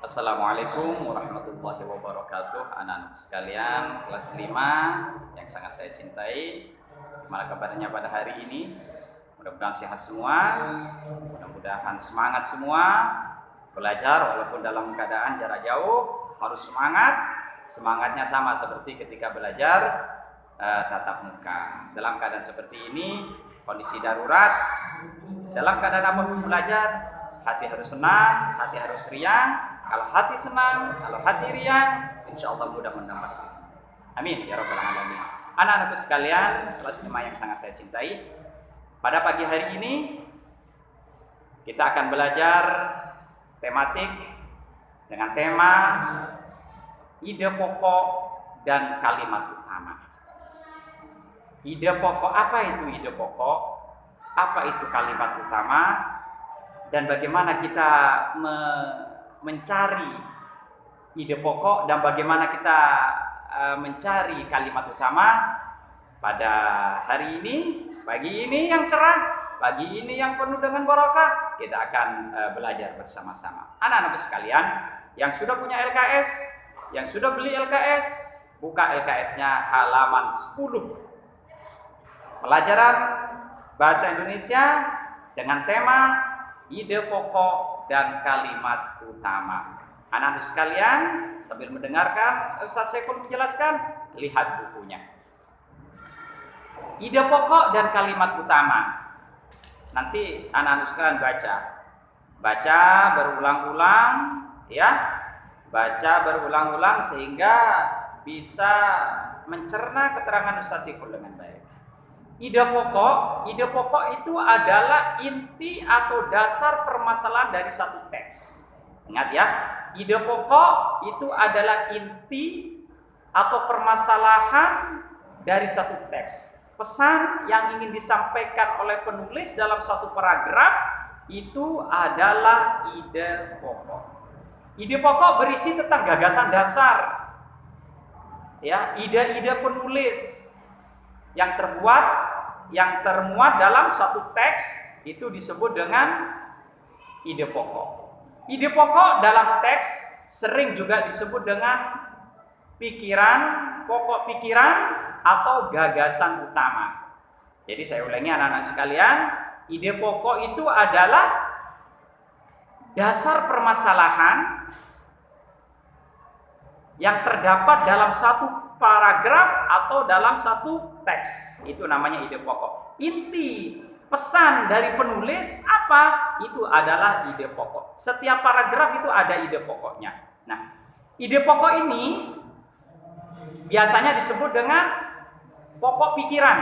Assalamualaikum warahmatullahi wabarakatuh. Anak-anak sekalian kelas 5 yang sangat saya cintai, gimana kabarnya pada hari ini? Mudah-mudahan sehat semua, mudah-mudahan semangat semua belajar walaupun dalam keadaan jarak jauh. Harus semangat, semangatnya sama seperti ketika belajar tatap muka. Dalam keadaan seperti ini, kondisi darurat, dalam keadaan apapun belajar, hati harus senang, hati harus riang. Kalau hati senang, kalau hati riang, insya Allah mudah mendapat. Amin ya rabbal alamin. Anak-anakku sekalian, kelas 5 yang sangat saya cintai, pada pagi hari ini kita akan belajar tematik dengan tema ide pokok dan kalimat utama. Ide pokok, apa itu ide pokok? Apa itu kalimat utama? Dan bagaimana kita mencari ide pokok dan bagaimana kita mencari kalimat utama pada hari ini, pagi ini yang cerah, pagi ini yang penuh dengan barokah. Kita akan belajar bersama-sama. Anak-anak sekalian yang sudah punya LKS, yang sudah beli LKS, buka LKS-nya halaman 10. Pelajaran bahasa Indonesia dengan tema ide pokok dan kalimat utama. Anak-anak sekalian, sambil mendengarkan Ustaz Saiful menjelaskan, lihat bukunya. Ide pokok dan kalimat utama. Nanti anak-anak sekalian baca berulang-ulang, ya, baca berulang-ulang sehingga bisa mencerna keterangan Ustaz Saiful dengan baik. Ide pokok itu adalah inti atau dasar permasalahan dari satu teks. Ingat ya, ide pokok itu adalah inti atau permasalahan dari satu teks. Pesan yang ingin disampaikan oleh penulis dalam satu paragraf itu adalah ide pokok. Ide pokok berisi tentang gagasan dasar, ya, ide-ide penulis yang termuat dalam satu teks itu disebut dengan ide pokok. Ide pokok dalam teks sering juga disebut dengan pikiran, pokok pikiran atau gagasan utama. Jadi saya ulangi anak-anak sekalian, ide pokok itu adalah dasar permasalahan yang terdapat dalam satu paragraf atau dalam satu teks. Itu namanya ide pokok. Inti pesan dari penulis apa? Itu adalah ide pokok. Setiap paragraf itu ada ide pokoknya. Nah, ide pokok ini biasanya disebut dengan pokok pikiran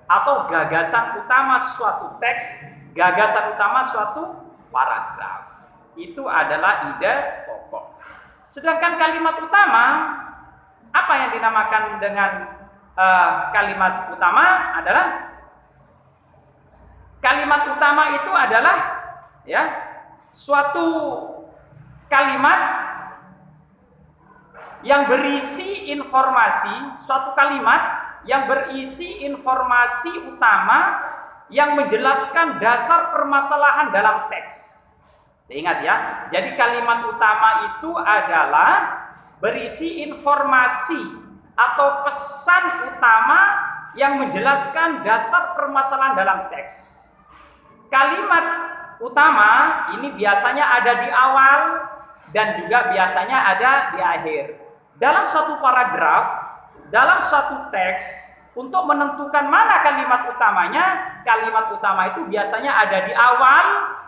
atau gagasan utama suatu teks, gagasan utama suatu paragraf. Itu adalah ide pokok. Sedangkan kalimat utama, apa yang dinamakan dengan kalimat utama adalah kalimat utama itu adalah, ya, suatu kalimat yang berisi informasi, suatu kalimat yang berisi informasi utama yang menjelaskan dasar permasalahan dalam teks. Ingat ya, jadi kalimat utama itu adalah berisi informasi atau pesan utama yang menjelaskan dasar permasalahan dalam teks. Kalimat utama ini biasanya ada di awal dan juga biasanya ada di akhir. Dalam satu paragraf, dalam satu teks, untuk menentukan mana kalimat utamanya, kalimat utama itu biasanya ada di awal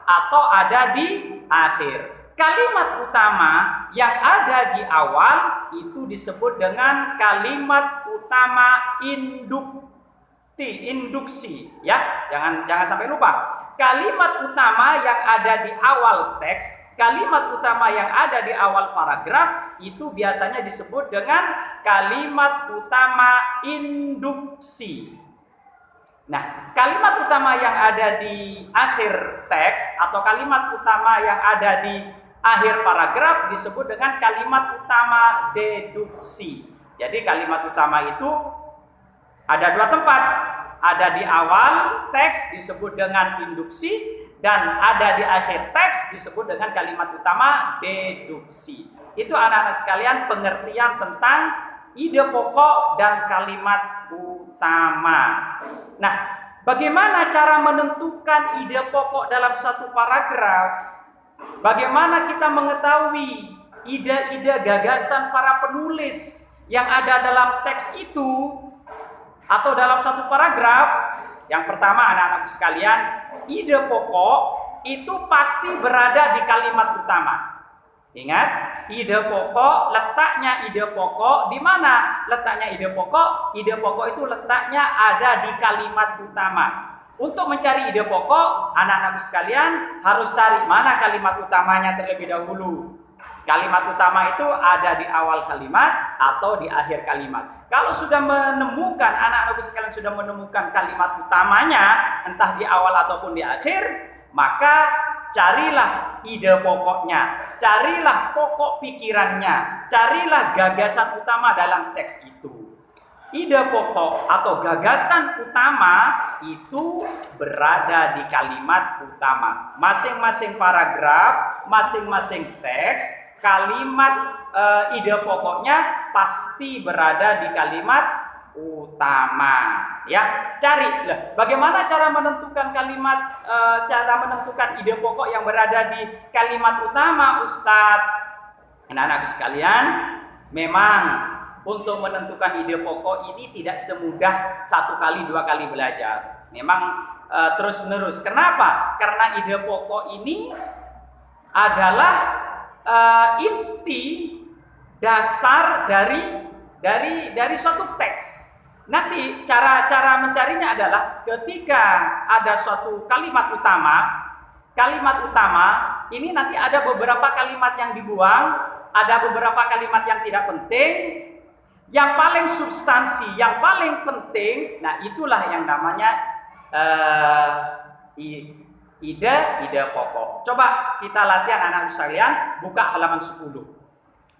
atau ada di akhir. Kalimat utama yang ada di awal itu disebut dengan kalimat utama induksi, ya. Jangan sampai lupa. Kalimat utama yang ada di awal teks, kalimat utama yang ada di awal paragraf itu biasanya disebut dengan kalimat utama induksi. Nah, kalimat utama yang ada di akhir teks atau kalimat utama yang ada di akhir paragraf disebut dengan kalimat utama deduksi. Jadi kalimat utama itu ada dua tempat. Ada di awal teks disebut dengan induksi, dan ada di akhir teks disebut dengan kalimat utama deduksi. Itu anak-anak sekalian pengertian tentang ide pokok dan kalimat utama. Nah, bagaimana cara menentukan ide pokok dalam satu paragraf? Bagaimana kita mengetahui ide-ide gagasan para penulis yang ada dalam teks itu atau dalam satu paragraf? Yang pertama anak-anak sekalian, ide pokok itu pasti berada di kalimat utama. Ingat, ide pokok, letaknya ide pokok di mana? Letaknya ide pokok? Ide pokok itu letaknya ada di kalimat utama. Untuk mencari ide pokok, anak-anak sekalian harus cari mana kalimat utamanya terlebih dahulu. Kalimat utama itu ada di awal kalimat atau di akhir kalimat. Kalau sudah menemukan, anak-anak sekalian sudah menemukan kalimat utamanya, entah di awal ataupun di akhir, maka carilah ide pokoknya, carilah pokok pikirannya, carilah gagasan utama dalam teks itu. Ide pokok atau gagasan utama itu berada di kalimat utama. Masing-masing paragraf, masing-masing teks, kalimat ide pokoknya pasti berada di kalimat utama. Ya, cari. Bagaimana cara menentukan kalimat, cara menentukan ide pokok yang berada di kalimat utama, Ustadz? Anak-anak sekalian, memang untuk menentukan ide pokok ini tidak semudah 1 kali 2 kali belajar. Memang terus menerus. Kenapa? Karena ide pokok ini adalah inti dasar dari suatu teks. Nanti cara mencarinya adalah ketika ada suatu kalimat utama ini nanti ada beberapa kalimat yang dibuang, ada beberapa kalimat yang tidak penting. Yang paling substansi, yang paling penting, nah itulah yang namanya ide pokok. Coba kita latihan anak-anak sekalian, buka halaman 10.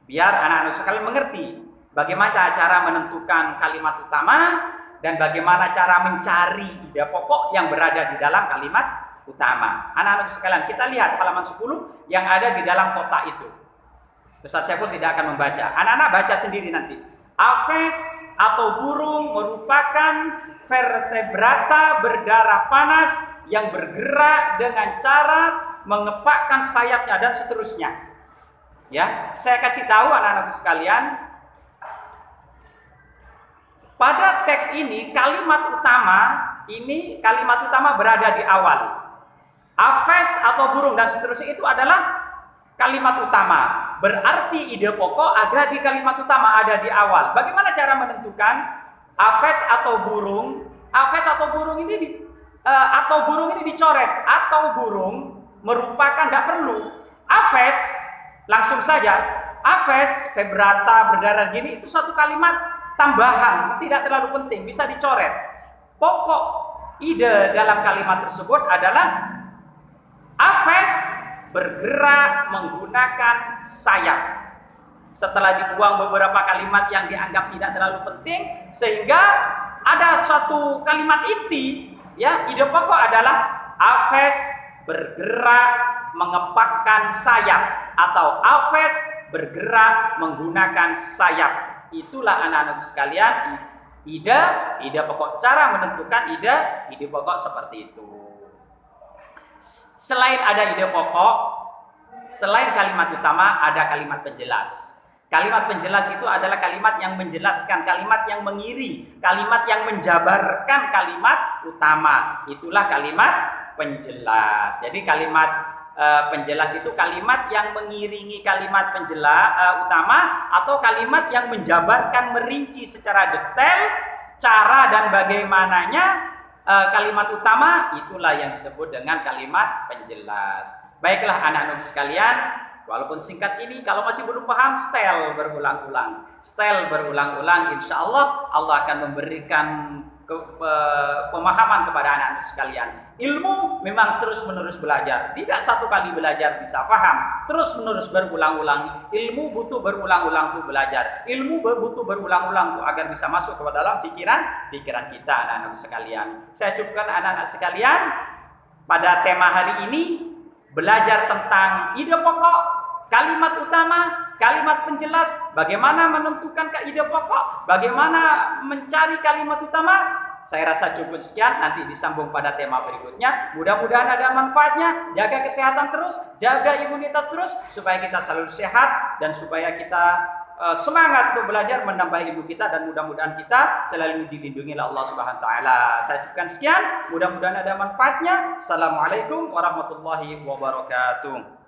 Biar anak-anak sekalian mengerti bagaimana cara menentukan kalimat utama dan bagaimana cara mencari ide pokok yang berada di dalam kalimat utama. Anak-anak sekalian, kita lihat halaman 10 yang ada di dalam kotak itu. Ustaz Saiful tidak akan membaca. Anak-anak baca sendiri nanti. Aves atau burung merupakan vertebrata berdarah panas yang bergerak dengan cara mengepakkan sayapnya dan seterusnya. Ya, saya kasih tahu anak-anak sekalian, pada teks ini kalimat utama berada di awal. Aves atau burung dan seterusnya itu adalah kalimat utama. Berarti ide pokok ada di kalimat utama, ada di awal. Bagaimana cara menentukan aves atau burung? Aves atau burung ini dicoret, atau burung merupakan, tidak perlu aves, langsung saja aves febrata berdarah gini itu satu kalimat tambahan, tidak terlalu penting, bisa dicoret. Pokok ide dalam kalimat tersebut adalah aves bergerak menggunakan sayap. Setelah dibuang beberapa kalimat yang dianggap tidak terlalu penting, sehingga ada suatu kalimat inti, ya, ide pokok adalah aves bergerak mengepakkan sayap atau aves bergerak menggunakan sayap. Itulah anak-anak sekalian ide pokok. Cara menentukan ide pokok seperti itu. Selain ada ide pokok, selain kalimat utama, ada kalimat penjelas. Kalimat penjelas itu adalah kalimat yang menjelaskan, kalimat yang mengiri, kalimat yang menjabarkan kalimat utama. Itulah kalimat penjelas. Jadi kalimat penjelas itu kalimat yang mengiringi kalimat utama, atau kalimat yang menjabarkan, merinci secara detail cara dan bagaimananya kalimat utama. Itulah yang disebut dengan kalimat penjelas. Baiklah anak-anak sekalian, walaupun singkat ini, kalau masih belum paham, setel berulang-ulang. Setel berulang-ulang, insya Allah Allah akan memberikan pemahaman kepada anak-anak sekalian. Ilmu memang terus-menerus belajar. Tidak 1 kali belajar bisa paham. Terus-menerus berulang-ulang. Ilmu butuh berulang-ulang untuk belajar. Ilmu butuh berulang-ulang untuk agar bisa masuk ke dalam pikiran kita anak-anak sekalian. Saya cukupkan anak-anak sekalian. pada tema hari ini belajar tentang ide pokok, kalimat utama, kalimat penjelas, bagaimana menentukan ide pokok, bagaimana mencari kalimat utama. Saya rasa cukup sekian, nanti disambung pada tema berikutnya. Mudah-mudahan ada manfaatnya. Jaga kesehatan terus, jaga imunitas terus, supaya kita selalu sehat dan supaya kita semangat untuk belajar, menambah ilmu kita, dan mudah-mudahan kita selalu dilindungi oleh Allah Subhanahu wa taala. Saya cukupkan sekian, mudah-mudahan ada manfaatnya. Assalamualaikum warahmatullahi wabarakatuh.